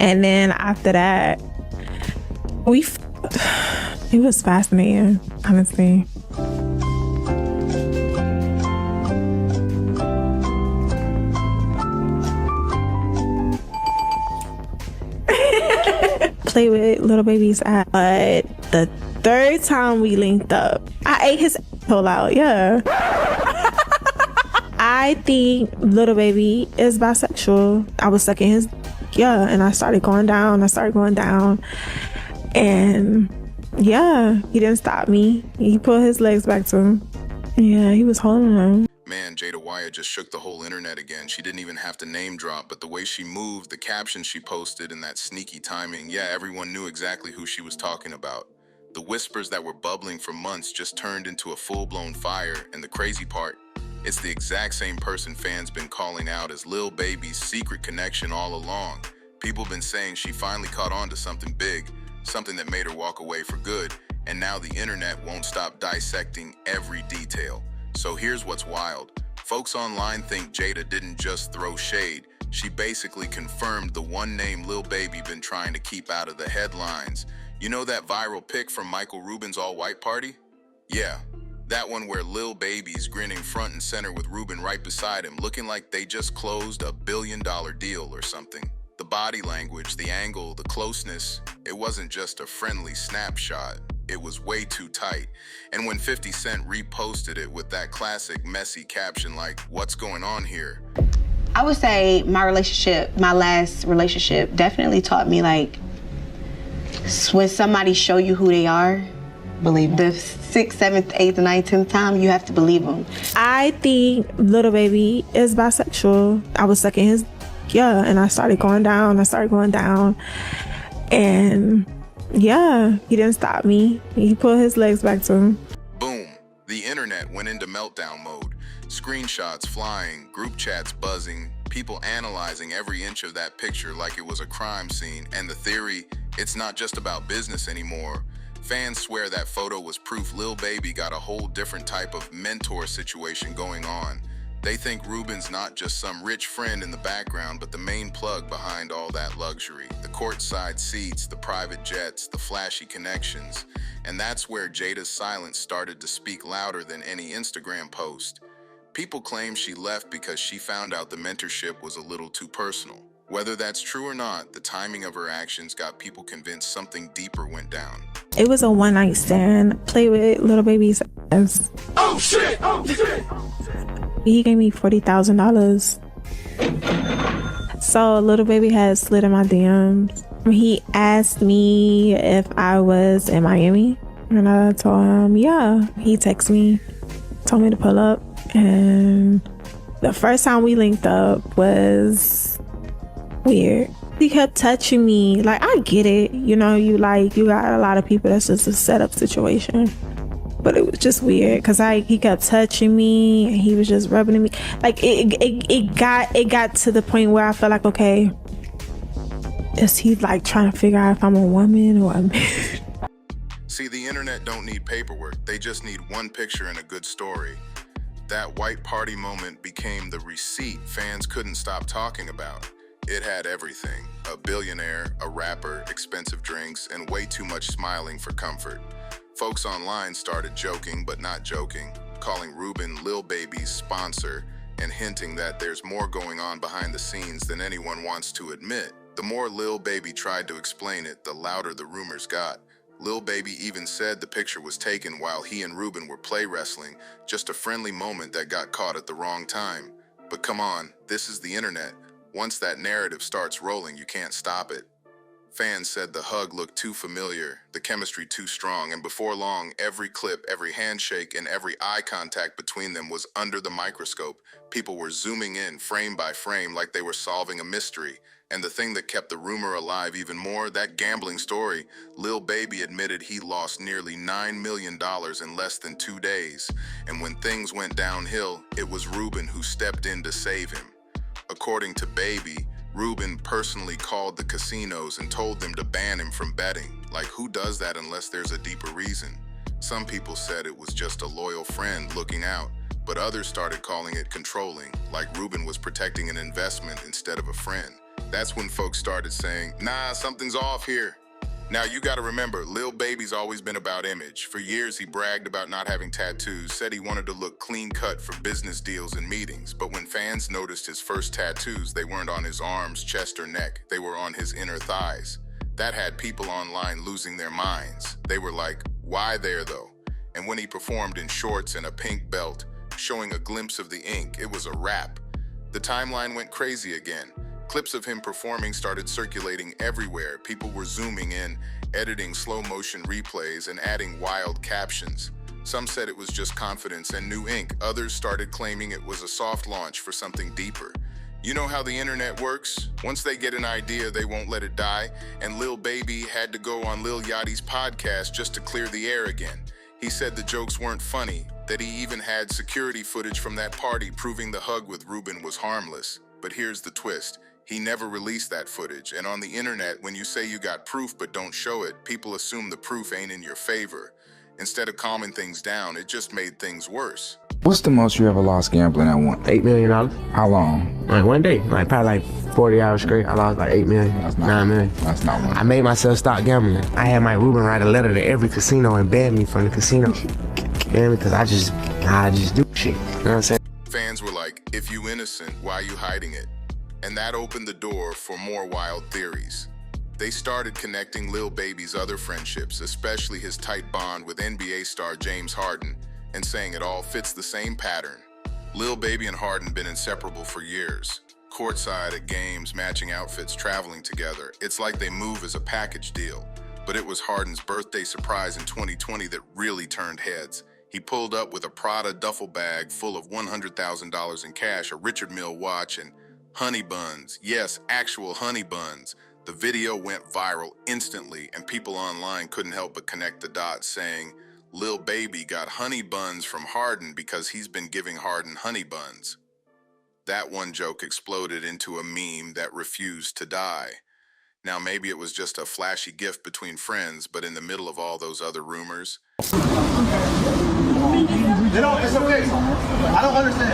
And then after that, it was fascinating, honestly. Play with Lil Baby's ass. But the third time we linked up, I ate his asshole out, yeah. I think Lil Baby is bisexual. I was sucking his, yeah, and I started going down. And yeah, he didn't stop me. He put his legs back to him. Yeah, he was holding him. Man, Jada Waya just shook the whole internet again. She didn't even have to name drop, but the way she moved, the caption she posted, and that sneaky timing, yeah, everyone knew exactly who she was talking about. The whispers that were bubbling for months just turned into a full-blown fire, and the crazy part, it's the exact same person fans been calling out as Lil Baby's secret connection all along. People been saying she finally caught on to something big, something that made her walk away for good, and now the internet won't stop dissecting every detail. So here's what's wild. Folks online think Jada didn't just throw shade. She basically confirmed the one name Lil Baby been trying to keep out of the headlines. You know that viral pic from Michael Rubin's all-white party? Yeah, that one where Lil Baby's grinning front and center with Rubin right beside him, looking like they just closed a $1 billion deal or something. The body language, the angle, the closeness, it wasn't just a friendly snapshot. It was way too tight. And when 50 Cent reposted it with that classic messy caption like, "What's going on here?" I would say my last relationship definitely taught me, like, when somebody show you who they are, believe them. The 6th, 7th, 8th, 9th, 10th time, you have to believe them. I think Lil Baby is bisexual. I was sucking his, yeah, and I started going down. And yeah, he didn't stop me. He put his legs back to him. Boom. The internet went into meltdown mode. Screenshots flying, group chats buzzing, people analyzing every inch of that picture like it was a crime scene. And the theory, it's not just about business anymore. Fans swear that photo was proof Lil Baby got a whole different type of mentor situation going on. They think Rubin's not just some rich friend in the background, but the main plug behind all that luxury. The courtside seats, the private jets, the flashy connections. And that's where Jada's silence started to speak louder than any Instagram post. People claim she left because she found out the mentorship was a little too personal. Whether that's true or not, the timing of her actions got people convinced something deeper went down. It was a one-night stand. Play with Lil Baby's ass. Oh shit! Oh shit! He gave me $40,000. So Lil Baby had slid in my DMs. He asked me if I was in Miami, and I told him, yeah. He texted me, told me to pull up, and the first time we linked up was weird. He kept touching me. Like, I get it, you know, you got a lot of people, that's just a setup situation. But it was just weird because he kept touching me and he was just rubbing me. Like, it got to the point where I felt like, okay, is he like trying to figure out if I'm a woman or a man? See, the internet don't need paperwork. They just need one picture and a good story. That white party moment became the receipt fans couldn't stop talking about. It had everything: a billionaire, a rapper, expensive drinks, and way too much smiling for comfort. Folks online started joking, but not joking, calling Rubin Lil Baby's sponsor and hinting that there's more going on behind the scenes than anyone wants to admit. The more Lil Baby tried to explain it, the louder the rumors got. Lil Baby even said the picture was taken while he and Rubin were play wrestling, just a friendly moment that got caught at the wrong time. But come on, this is the internet. Once that narrative starts rolling, you can't stop it. Fans said the hug looked too familiar, the chemistry too strong, and before long, every clip, every handshake, and every eye contact between them was under the microscope. People were zooming in frame by frame like they were solving a mystery. And the thing that kept the rumor alive even more, that gambling story. Lil Baby admitted he lost nearly $9 million in less than 2 days. And when things went downhill, it was Rubin who stepped in to save him. According to Baby, Rubin personally called the casinos and told them to ban him from betting. Like, who does that unless there's a deeper reason? Some people said it was just a loyal friend looking out, but others started calling it controlling, like Rubin was protecting an investment instead of a friend. That's when folks started saying, nah, something's off here. Now, you gotta remember, Lil Baby's always been about image. For years, he bragged about not having tattoos, said he wanted to look clean-cut for business deals and meetings. But when fans noticed his first tattoos, they weren't on his arms, chest, or neck. They were on his inner thighs. That had people online losing their minds. They were like, why there, though? And when he performed in shorts and a pink belt, showing a glimpse of the ink, it was a wrap. The timeline went crazy again. Clips of him performing started circulating everywhere. People were zooming in, editing slow-motion replays, and adding wild captions. Some said it was just confidence and new ink. Others started claiming it was a soft launch for something deeper. You know how the internet works? Once they get an idea, they won't let it die. And Lil Baby had to go on Lil Yachty's podcast just to clear the air again. He said the jokes weren't funny, that he even had security footage from that party proving the hug with Rubin was harmless. But here's the twist. He never released that footage, and on the internet, when you say you got proof but don't show it, people assume the proof ain't in your favor. Instead of calming things down, it just made things worse. What's the most you ever lost gambling at one? $8 million. How long? Like one day, like probably like 40 hours straight. I lost like $8 million, That's not, $9 million. That's not one. I made myself stop gambling. I had Mike Rubin write a letter to every casino and ban me from the casino. Ban me because I just do shit. You know what I'm saying? Fans were like, if you innocent, why you hiding it? And that opened the door for more wild theories. They started connecting Lil Baby's other friendships, especially his tight bond with NBA star James Harden, and saying it all fits the same pattern. Lil Baby and Harden been inseparable for years. Courtside at games, matching outfits, traveling together. It's like they move as a package deal. But it was Harden's birthday surprise in 2020 that really turned heads. He pulled up with a Prada duffel bag full of $100,000 in cash, a Richard Mille watch, and honey buns. Yes, actual honey buns. The video went viral instantly, and people online couldn't help but connect the dots, saying, Lil Baby got honey buns from Harden because he's been giving Harden honey buns. That one joke exploded into a meme that refused to die. Now, maybe it was just a flashy gift between friends, but in the middle of all those other rumors, It's okay. I don't understand.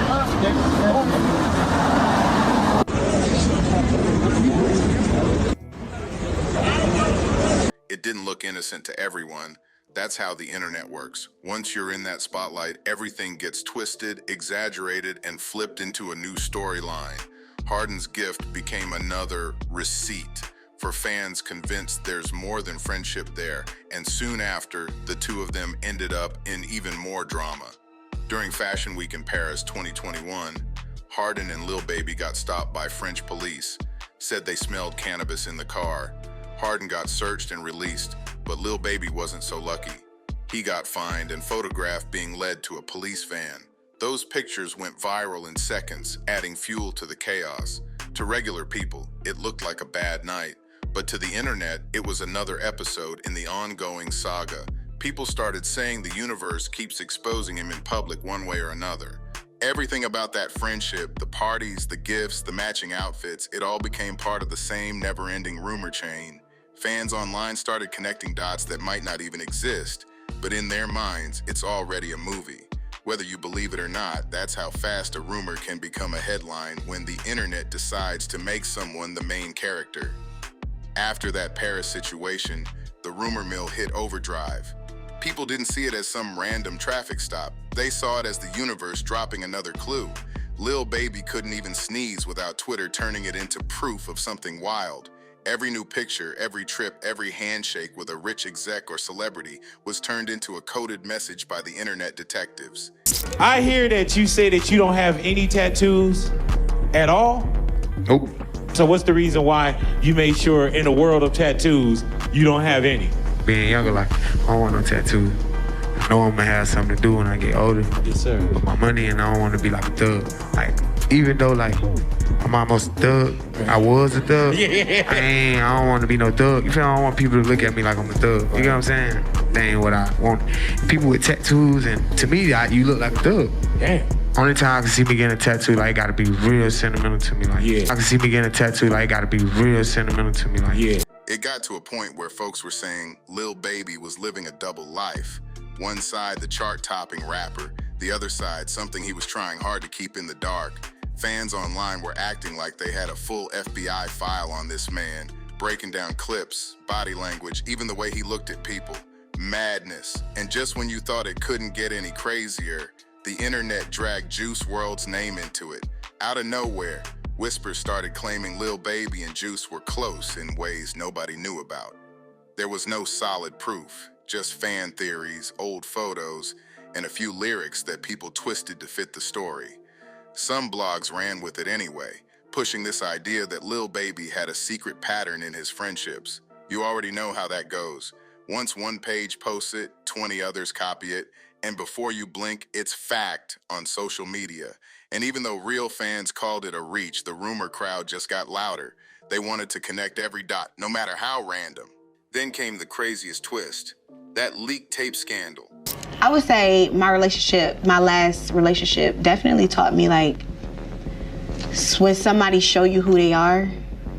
it didn't look innocent to everyone. That's how the internet works. Once you're in that spotlight, everything gets twisted, exaggerated, and flipped into a new storyline. Harden's gift became another receipt for fans convinced there's more than friendship there, and soon after, the two of them ended up in even more drama. During Fashion Week in Paris 2021, Harden and Lil Baby got stopped by French police, said they smelled cannabis in the car. Harden got searched and released, but Lil Baby wasn't so lucky. He got fined and photographed being led to a police van. Those pictures went viral in seconds, adding fuel to the chaos. To regular people, it looked like a bad night, but to the internet, it was another episode in the ongoing saga. People started saying the universe keeps exposing him in public one way or another. Everything about that friendship, the parties, the gifts, the matching outfits, it all became part of the same never-ending rumor chain. Fans online started connecting dots that might not even exist, but in their minds, it's already a movie. Whether you believe it or not, that's how fast a rumor can become a headline when the internet decides to make someone the main character. After that Paris situation, the rumor mill hit overdrive. People didn't see it as some random traffic stop. They saw it as the universe dropping another clue. Lil Baby couldn't even sneeze without Twitter turning it into proof of something wild. Every new picture, every trip, every handshake with a rich exec or celebrity was turned into a coded message by the internet detectives. I hear that you say that you don't have any tattoos at all. Nope. So what's the reason why you made sure in the world of tattoos, you don't have any? Being younger, like, I don't want no tattoo. I know I'm gonna have something to do when I get older. Yes, sir. With my money, and I don't want to be like a thug. Like, even though, like, I'm almost a thug, I was a thug. Yeah. I don't want to be no thug. You feel? I don't want people to look at me like I'm a thug. You get what I'm saying? That ain't what I want. People with tattoos, and to me, you look like a thug. Damn. Only time I can see me getting a tattoo, like, it gotta be real sentimental to me. Like, Yeah. I can see me getting a tattoo, like, it gotta be real sentimental to me. Like, Yeah. It got to a point where folks were saying Lil Baby was living a double life. One side, the chart-topping rapper. The other side, something he was trying hard to keep in the dark. Fans online were acting like they had a full FBI file on this man, breaking down clips, body language, even the way he looked at people. Madness. And just when you thought it couldn't get any crazier, the internet dragged Juice WRLD's name into it. Out of nowhere, whispers started claiming Lil Baby and Juice were close in ways nobody knew about. There was no solid proof, just fan theories, old photos, and a few lyrics that people twisted to fit the story. Some blogs ran with it anyway, pushing this idea that Lil Baby had a secret pattern in his friendships. You already know how that goes. Once one page posts it, 20 others copy it, and before you blink, it's fact on social media. And even though real fans called it a reach, the rumor crowd just got louder. They wanted to connect every dot, no matter how random. Then came the craziest twist, that leaked tape scandal. I would say my last relationship definitely taught me, like, when somebody show you who they are,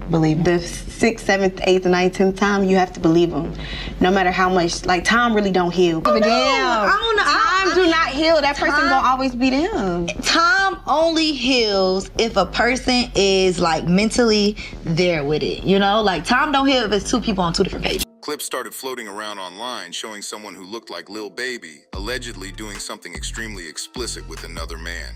believe them. The 6th, 7th, 8th, 9th, 10th time, you have to believe them. No matter how much, like, time really don't heal. I don't know. Time do not heal. That person gonna always be them. Time only heals if a person is, like, mentally there with it, you know? Like, time don't heal if it's two people on two different pages. Clips started floating around online showing someone who looked like Lil Baby allegedly doing something extremely explicit with another man.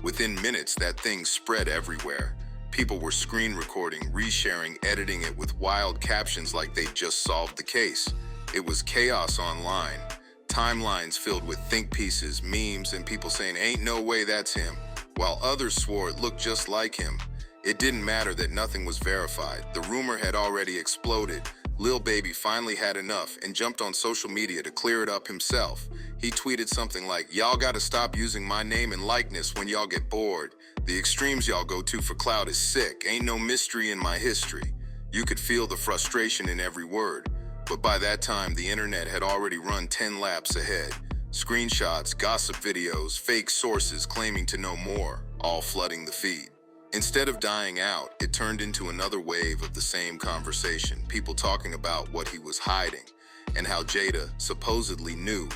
Within minutes, that thing spread everywhere. People were screen recording, resharing, editing it with wild captions like they'd just solved the case. It was chaos online. Timelines filled with think pieces, memes, and people saying, "Ain't no way that's him," while others swore it looked just like him. It didn't matter that nothing was verified. The rumor had already exploded. Lil Baby finally had enough and jumped on social media to clear it up himself. He tweeted something like, "Y'all gotta stop using my name and likeness when y'all get bored. The extremes y'all go to for clout is sick. Ain't no mystery in my history." You could feel the frustration in every word. But by that time, the internet had already run 10 laps ahead. Screenshots, gossip videos, fake sources claiming to know more, all flooding the feed. Instead of dying out, it turned into another wave of the same conversation, people talking about what he was hiding and how Jada supposedly knew.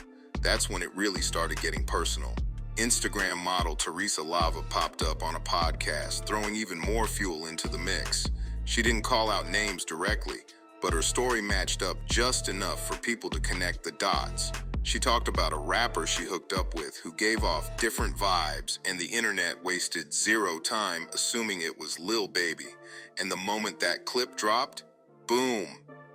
That's when it really started getting personal. Instagram model Teresa Lava popped up on a podcast, throwing even more fuel into the mix. She didn't call out names directly, but her story matched up just enough for people to connect the dots. She talked about a rapper she hooked up with who gave off different vibes, and the internet wasted zero time assuming it was Lil Baby. And the moment that clip dropped, boom,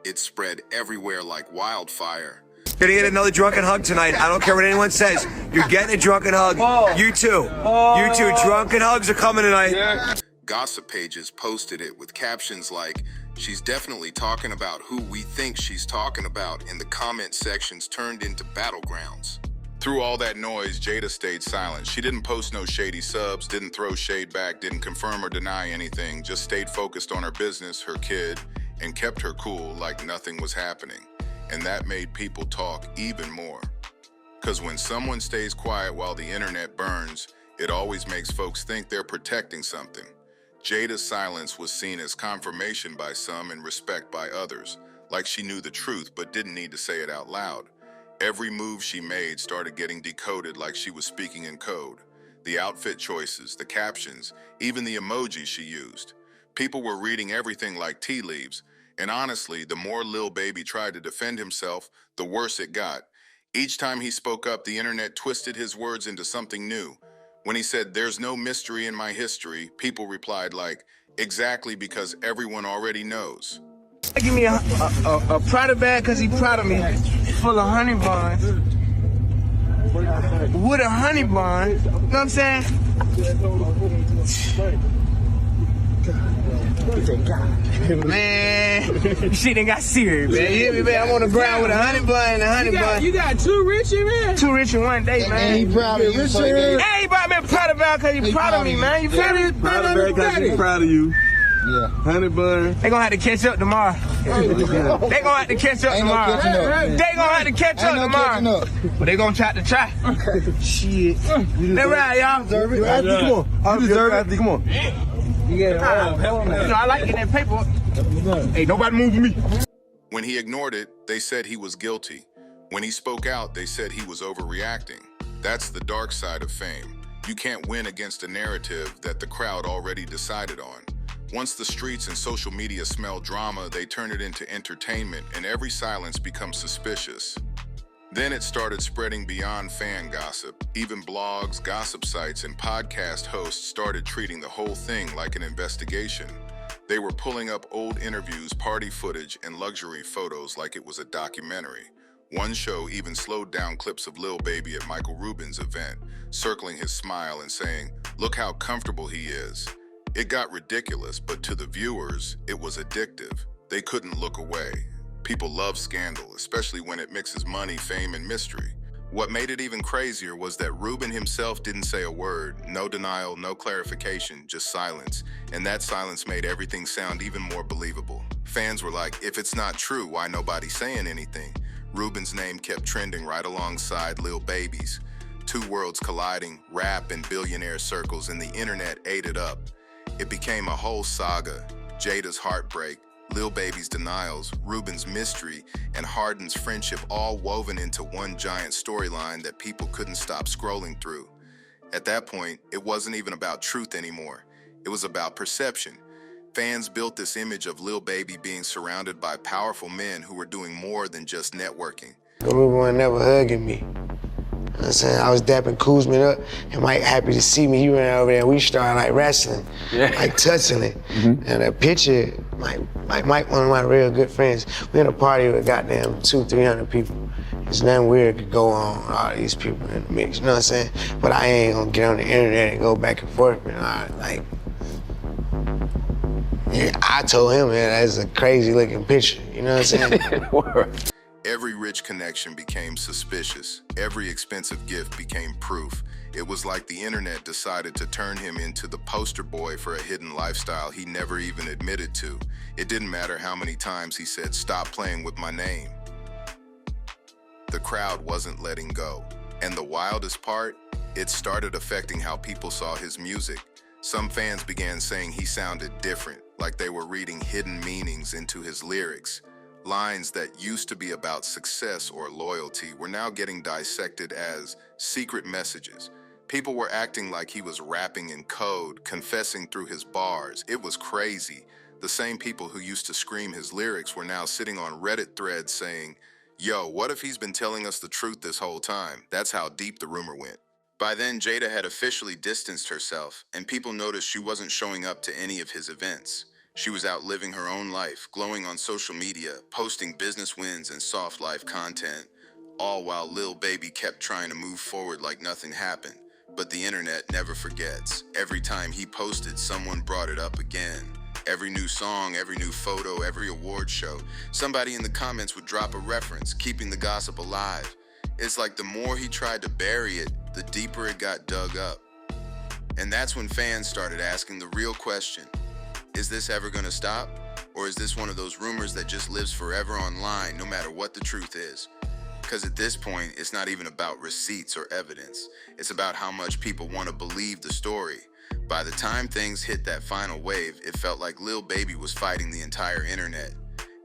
it spread everywhere like wildfire. Gonna get another drunken hug tonight. I don't care what anyone says. You're getting a drunken hug. You too. You too. Drunken hugs are coming tonight. Gossip pages posted it with captions like, "She's definitely talking about who we think she's talking about," and the comment sections turned into battlegrounds. Through all that noise, Jada stayed silent. She didn't post no shady subs, didn't throw shade back, didn't confirm or deny anything, just stayed focused on her business, her kid, and kept her cool like nothing was happening. And that made people talk even more. Because when someone stays quiet while the internet burns, it always makes folks think they're protecting something. Jada's silence was seen as confirmation by some and respect by others, like she knew the truth but didn't need to say it out loud. Every move she made started getting decoded like she was speaking in code. The outfit choices, the captions, even the emojis she used. People were reading everything like tea leaves, and honestly, the more Lil Baby tried to defend himself, the worse it got. Each time he spoke up, the internet twisted his words into something new. When he said, "There's no mystery in my history," people replied like, "Exactly, because everyone already knows." Give me a Prada bag because he proud of me, full of honey buns, with a honey bun, you know what I'm saying? Man, shit ain't got serious, man. You hear me, man? I'm on the ground with a honey bun and a honey bun. You got two Richie, man? Two Richie one day, man. And he proud of you, sir. Hey, he brought me a Prada bag because he proud of me, man. You feel me? Prada bag because he proud of you. Yeah. Honey bun. They gonna have to catch up tomorrow. They gonna have to catch up tomorrow. They gonna have to catch up tomorrow. But they gonna try to try. Shit. They right, y'all. Deserve it. Come on. You deserve it. Come on. You know, I like getting that paper. Hey, nobody move me. When he ignored it, they said he was guilty. When he spoke out, they said he was overreacting. That's the dark side of fame. You can't win against a narrative that the crowd already decided on. Once the streets and social media smell drama, they turn it into entertainment, and every silence becomes suspicious. Then it started spreading beyond fan gossip. Even blogs, gossip sites, and podcast hosts started treating the whole thing like an investigation. They were pulling up old interviews, party footage, and luxury photos like it was a documentary. One show even slowed down clips of Lil Baby at Michael Rubin's event, circling his smile and saying, "Look how comfortable he is." It got ridiculous, but to the viewers, it was addictive. They couldn't look away. People love scandal, especially when it mixes money, fame, and mystery. What made it even crazier was that Rubin himself didn't say a word. No denial, no clarification, just silence. And that silence made everything sound even more believable. Fans were like, if it's not true, why nobody saying anything? Rubin's name kept trending right alongside Lil Baby's. Two worlds colliding, rap and billionaire circles, and the internet ate it up. It became a whole saga. Jada's heartbreak, Lil Baby's denials, Rubin's mystery, and Harden's friendship all woven into one giant storyline that people couldn't stop scrolling through. At that point, it wasn't even about truth anymore. It was about perception. Fans built this image of Lil Baby being surrounded by powerful men who were doing more than just networking. Rubin was never hugging me. You know what I'm saying? I was dapping Kuzman up, and Mike happy to see me. He ran over there, and we started like wrestling, like touching it. And that picture, Mike, one of my real good friends, we had a party with goddamn 200-300 people. There's nothing weird could go on with all these people in the mix, you know what I'm saying? But I ain't gonna get on the internet and go back and forth, and I told him, man, that's a crazy looking picture, you know what I'm saying? Every rich connection became suspicious. Every expensive gift became proof. It was like the internet decided to turn him into the poster boy for a hidden lifestyle he never even admitted to. It didn't matter how many times he said, "Stop playing with my name." The crowd wasn't letting go. And the wildest part, it started affecting how people saw his music. Some fans began saying he sounded different, like they were reading hidden meanings into his lyrics. Lines that used to be about success or loyalty were now getting dissected as secret messages. People were acting like he was rapping in code, confessing through his bars. It was crazy. The same people who used to scream his lyrics were now sitting on Reddit threads saying, "Yo, what if he's been telling us the truth this whole time?" That's how deep the rumor went. By then, Jada had officially distanced herself, and people noticed she wasn't showing up to any of his events. She was out living her own life, glowing on social media, posting business wins and soft life content, all while Lil Baby kept trying to move forward like nothing happened. But the internet never forgets. Every time he posted, someone brought it up again. Every new song, every new photo, every award show, somebody in the comments would drop a reference, keeping the gossip alive. It's like the more he tried to bury it, the deeper it got dug up. And that's when fans started asking the real question. Is this ever gonna stop? Or is this one of those rumors that just lives forever online, no matter what the truth is? Because at this point, it's not even about receipts or evidence. It's about how much people want to believe the story. By the time things hit that final wave, it felt like Lil Baby was fighting the entire internet.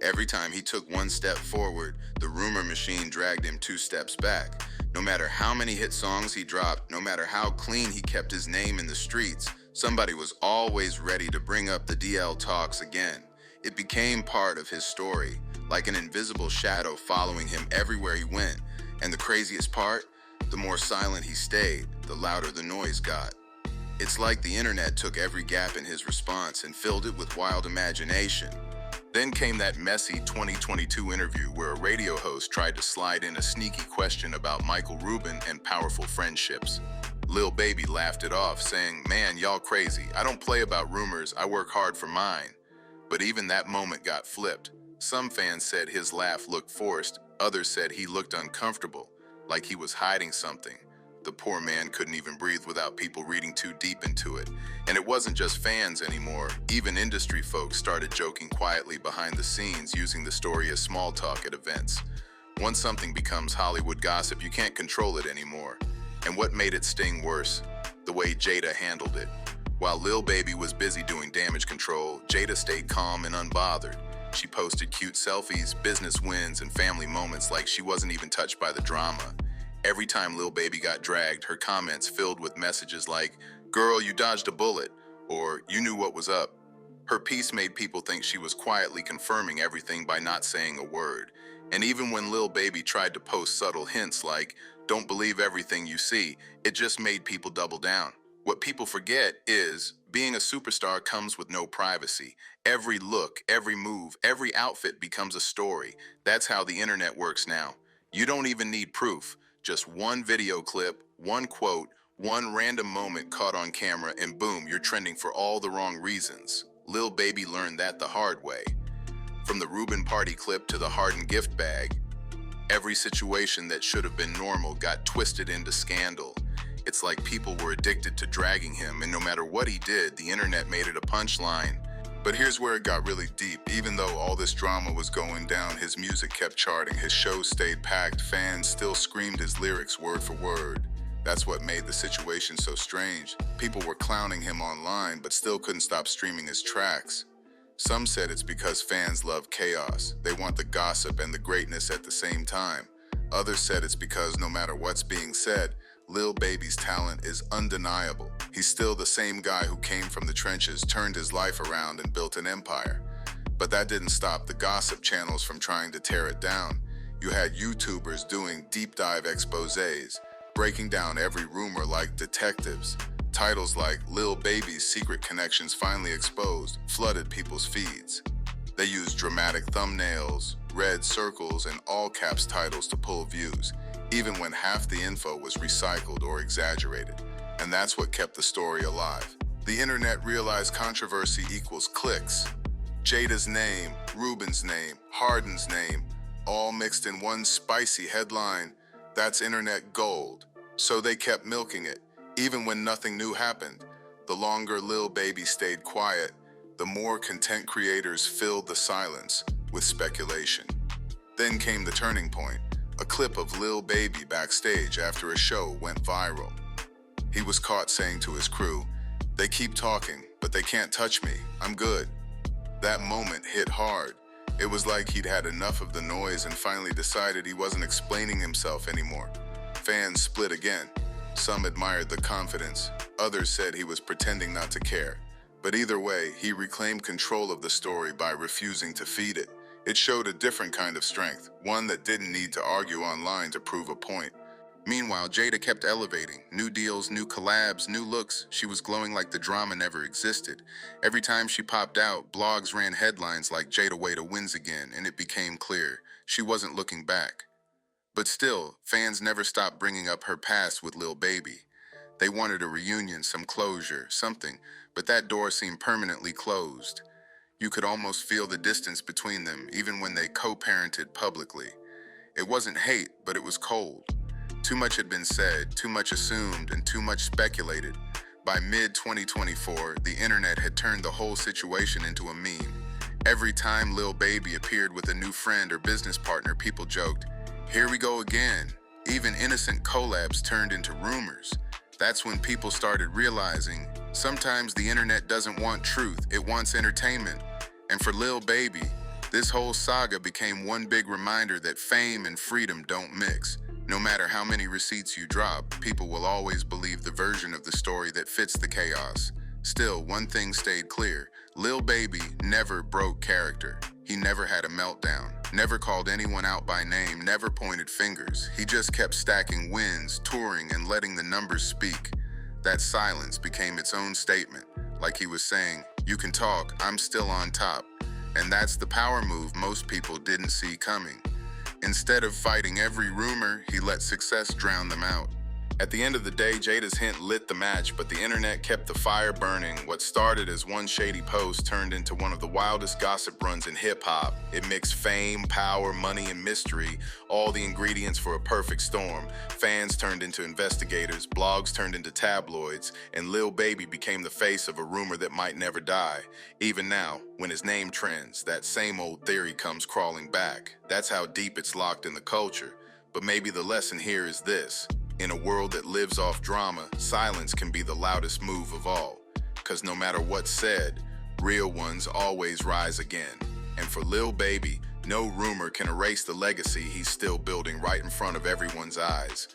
Every time he took one step forward, the rumor machine dragged him 2 steps back. No matter how many hit songs he dropped, no matter how clean he kept his name in the streets, somebody was always ready to bring up the DL talks again. It became part of his story, like an invisible shadow following him everywhere he went. And the craziest part, the more silent he stayed, the louder the noise got. It's like the internet took every gap in his response and filled it with wild imagination. Then came that messy 2022 interview where a radio host tried to slide in a sneaky question about Michael Rubin and powerful friendships. Lil Baby laughed it off, saying, "Man, y'all crazy. I don't play about rumors. I work hard for mine." But even that moment got flipped. Some fans said his laugh looked forced. Others said he looked uncomfortable, like he was hiding something. The poor man couldn't even breathe without people reading too deep into it. And it wasn't just fans anymore. Even industry folks started joking quietly behind the scenes, using the story as small talk at events. Once something becomes Hollywood gossip, you can't control it anymore. And what made it sting worse? The way Jada handled it. While Lil Baby was busy doing damage control, Jada stayed calm and unbothered. She posted cute selfies, business wins, and family moments like she wasn't even touched by the drama. Every time Lil Baby got dragged, her comments filled with messages like, "Girl, you dodged a bullet," or "You knew what was up." Her piece made people think she was quietly confirming everything by not saying a word. And even when Lil Baby tried to post subtle hints like, "Don't believe everything you see," it just made people double down. What people forget is, being a superstar comes with no privacy. Every look, every move, every outfit becomes a story. That's how the internet works now. You don't even need proof. Just one video clip, one quote, one random moment caught on camera, and boom, you're trending for all the wrong reasons. Lil Baby learned that the hard way. From the Rubin party clip to the Harden gift bag, every situation that should have been normal got twisted into scandal. It's like people were addicted to dragging him, and no matter what he did, the internet made it a punchline. But here's where it got really deep. Even though all this drama was going down, his music kept charting, his shows stayed packed, fans still screamed his lyrics word for word. That's what made the situation so strange. People were clowning him online, but still couldn't stop streaming his tracks. Some said it's because fans love chaos. They want the gossip and the greatness at the same time. Others said it's because no matter what's being said, Lil Baby's talent is undeniable. He's still the same guy who came from the trenches, turned his life around, and built an empire. But that didn't stop the gossip channels from trying to tear it down. You had YouTubers doing deep dive exposés, breaking down every rumor like detectives. Titles like Lil Baby's secret connections finally exposed flooded people's feeds. They used dramatic thumbnails, red circles, and all caps titles to pull views, even when half the info was recycled or exaggerated. And that's what kept the story alive. The internet realized controversy equals clicks. Jada's name, Rubin's name, Harden's name, all mixed in one spicy headline. That's internet gold. So they kept milking it, even when nothing new happened. The longer Lil Baby stayed quiet, the more content creators filled the silence with speculation. Then came the turning point. A clip of Lil Baby backstage after a show went viral. He was caught saying to his crew, "They keep talking, but they can't touch me. I'm good." That moment hit hard. It was like he'd had enough of the noise and finally decided he wasn't explaining himself anymore. Fans split again. Some admired the confidence. Others said he was pretending not to care. But either way, he reclaimed control of the story by refusing to feed it. It showed a different kind of strength, one that didn't need to argue online to prove a point. Meanwhile, Jada kept elevating. New deals, new collabs, new looks. She was glowing like the drama never existed. Every time she popped out, blogs ran headlines like Jada Waya wins again, and it became clear she wasn't looking back. But still, fans never stopped bringing up her past with Lil Baby. They wanted a reunion, some closure, something, but that door seemed permanently closed. You could almost feel the distance between them, even when they co-parented publicly. It wasn't hate, but it was cold. Too much had been said, too much assumed, and too much speculated. By mid-2024, the internet had turned the whole situation into a meme. Every time Lil Baby appeared with a new friend or business partner, people joked, "Here we go again." Even innocent collabs turned into rumors. That's when people started realizing, sometimes the internet doesn't want truth, it wants entertainment. And for Lil Baby, this whole saga became one big reminder that fame and freedom don't mix. No matter how many receipts you drop, people will always believe the version of the story that fits the chaos. Still, one thing stayed clear. Lil Baby never broke character. He never had a meltdown, never called anyone out by name, never pointed fingers. He just kept stacking wins, touring, and letting the numbers speak. That silence became its own statement, like he was saying, "You can talk, I'm still on top." And that's the power move most people didn't see coming. Instead of fighting every rumor, he let success drown them out. At the end of the day, Jada's hint lit the match, but the internet kept the fire burning. What started as one shady post turned into one of the wildest gossip runs in hip-hop. It mixed fame, power, money, and mystery, all the ingredients for a perfect storm. Fans turned into investigators, blogs turned into tabloids, and Lil Baby became the face of a rumor that might never die. Even now, when his name trends, that same old theory comes crawling back. That's how deep it's locked in the culture. But maybe the lesson here is this. In a world that lives off drama, silence can be the loudest move of all. 'Cause no matter what's said, real ones always rise again. And for Lil Baby, no rumor can erase the legacy he's still building right in front of everyone's eyes.